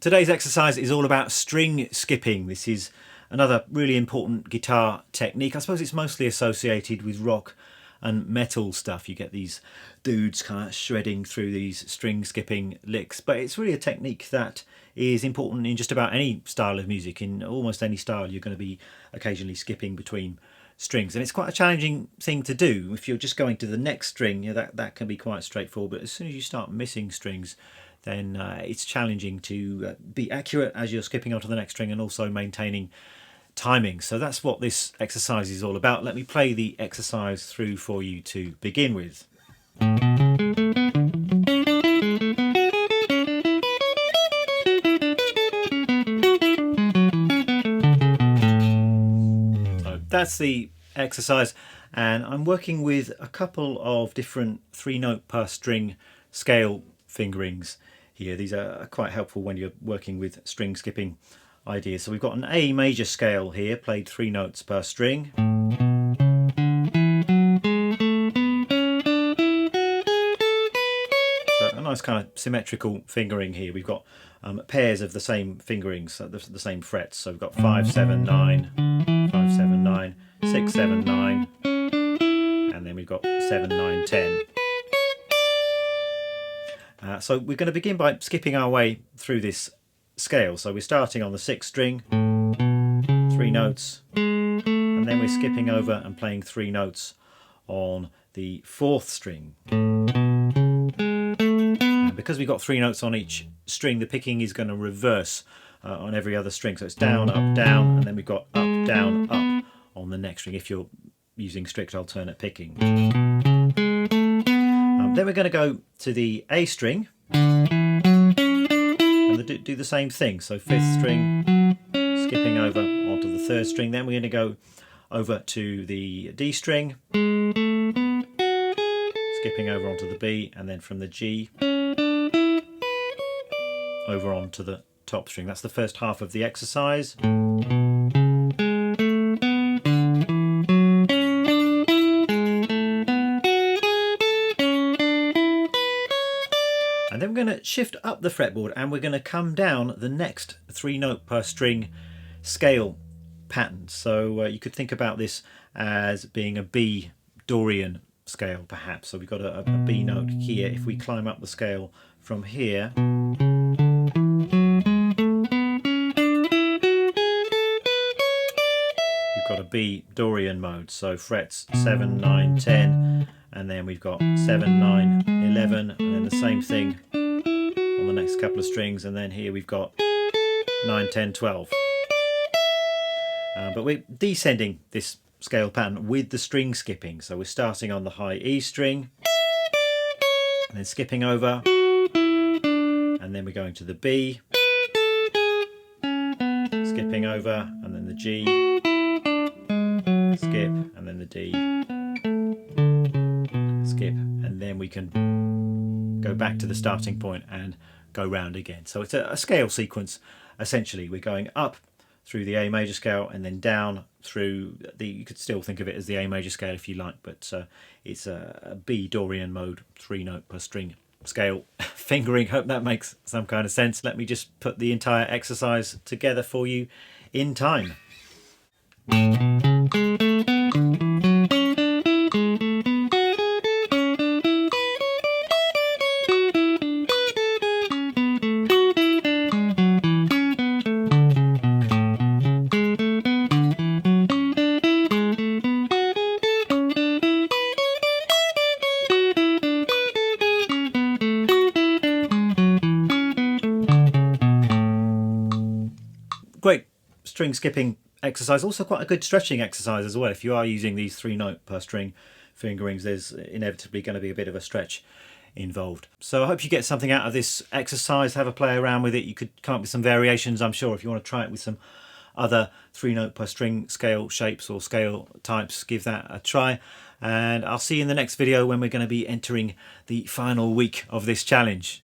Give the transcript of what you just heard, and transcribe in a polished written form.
Today's exercise is all about string skipping. This is another really important guitar technique. I suppose it's mostly associated with rock and metal stuff. You get these dudes kind of shredding through these string skipping licks, but it's really a technique that is important in just about any style of music. In almost any style you're going to be occasionally skipping between strings, and it's quite a challenging thing to do. If you're just going to the next string, that can be quite straightforward, but as soon as you start missing strings, then it's challenging to be accurate as you're skipping onto the next string and also maintaining timing. So that's what this exercise is all about. Let me play the exercise through for you to begin with. So that's the exercise, and I'm working with a couple of different 3-note per string scale fingerings here. These are quite helpful when you're working with string skipping ideas. So we've got an A major scale here, played 3 notes per string. So a nice kind of symmetrical fingering here. We've got pairs of the same fingerings, the same frets. So we've got 5, 7, 9, 5, 7, 9, 6, 7, 9, and then we've got 7, 9, 10. So we're going to begin by skipping our way through this scale. So we're starting on the 6th string, 3 notes, and then we're skipping over and playing 3 notes on the 4th string. And because we've got 3 notes on each string, the picking is going to reverse on every other string. So it's down, up, down, and then we've got up, down, up on the next string if you're using strict alternate picking. Then we're going to go to the A string and do the same thing. So 5th string, skipping over onto the 3rd string. Then we're going to go over to the D string, skipping over onto the B, and then from the G over onto the top string. That's the first half of the exercise. And then we're going to shift up the fretboard and we're going to come down the next 3-note per string scale pattern. So you could think about this as being a B Dorian scale perhaps. So we've got a B note here. If we climb up the scale from here, we've got a B Dorian mode. So frets 7, 9, 10. And then we've got 7, 9, 11, and then the same thing on the next couple of strings, and then here we've got 9, 10, 12. But we're descending this scale pattern with the string skipping. So we're starting on the high E string, and then skipping over, and then we're going to the B, skipping over, and then the G, skip, and then the D, skip, and then we can go back to the starting point and go round again. So it's a scale sequence essentially. We're going up through the A major scale and then down through you could still think of it as the A major scale if you like, but it's a B Dorian mode 3-note per string scale fingering. Hope that makes some kind of sense. Let me just put the entire exercise together for you in time. Great string skipping exercise, also quite a good stretching exercise as well. If you are using these 3-note per string fingerings, there's inevitably going to be a bit of a stretch involved. So I hope you get something out of this exercise. Have a play around with it. You could come up with some variations, I'm sure. If you want to try it with some other 3-note per string scale shapes or scale types, give that a try. And I'll see you in the next video when we're going to be entering the final week of this challenge.